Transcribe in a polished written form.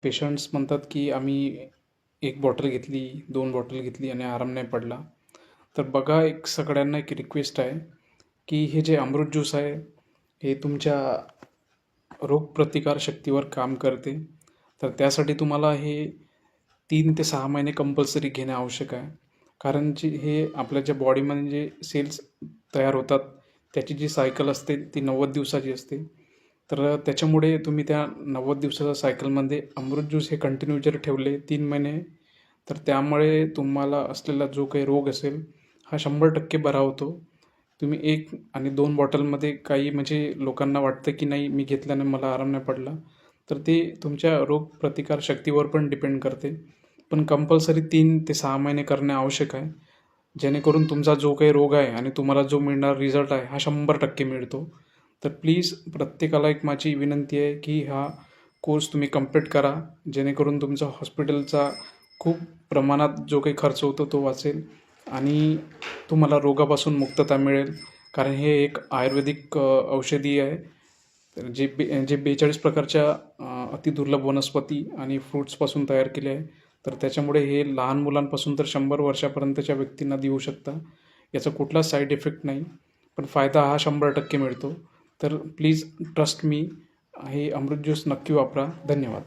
Patients म्हणतात की आम्ही 1 बॉटल घेतली, 2 बॉटल घेतली आणि आराम नाही पडला. तर बघा, सगळ्यांना एक रिक्वेस्ट आहे की हे जे अमृत ज्यूस आहे, हे तुमच्या रोगप्रतिकारशक्तीवर काम करते. तर त्यासाठी तुम्हाला हे 3 ते 6 महिने कंपल्सरी घेणे आवश्यक आहे. कारण हे आपल्या ज्या बॉडीमध्ये जे सेल्स तयार होतात, त्याची जी सायकल असते ती 90 दिवसाची असते. तर त्याच्यामुळे तुम्ही त्या 90 दिवसाच्या सायकलमध्ये अमृत ज्यूस हे कंटिन्यू जर ठेवले 3 महिने, तर त्यामुळे तुम्हाला असलेला जो काही रोग असेल हा 100% बरा होतो. तुम्ही 1 आणि 2 बॉटलमध्ये काही म्हणजे लोकांना वाटतं की नाही, मी घेतल्याने मला आराम नाही पडला. तर ते तुमच्या रोगप्रतिकारशक्तीवर पण डिपेंड करते. पण कंपल्सरी 3 ते 6 महिने करणे आवश्यक आहे. जेणेकरून तुमचा जो काही रोग आहे आणि तुम्हाला जो मिळणारा रिझल्ट आहे हा 100% मिळतो. तर प्लीज प्रत्येकाला एक माझी विनंती आहे की हा कोर्स तुम्ही कंप्लीट करा. जेणेकरून तुमचा हॉस्पिटलचा खूप प्रमाणात जो काही खर्च होतो तो वाचेल आणि तुम्हाला रोगापासून मुक्तता मिळेल. कारण हे एक आयुर्वेदिक औषधी आहे. तर जे 42 प्रकारच्या अतिदुर्लभ वनस्पती आणि फ्रुट्सपासून तयार केले आहे. तर त्याच्यामुळे हे लहान मुलांपासून तर 100 वर्षापर्यंतच्या व्यक्तींना देऊ शकता. याचा कुठलाच साईड इफेक्ट नाही, पण फायदा हा 100% मिळतो. तर प्लीज ट्रस्ट मी, हे अमृत ज्यूस नक्की वापरा. धन्यवाद.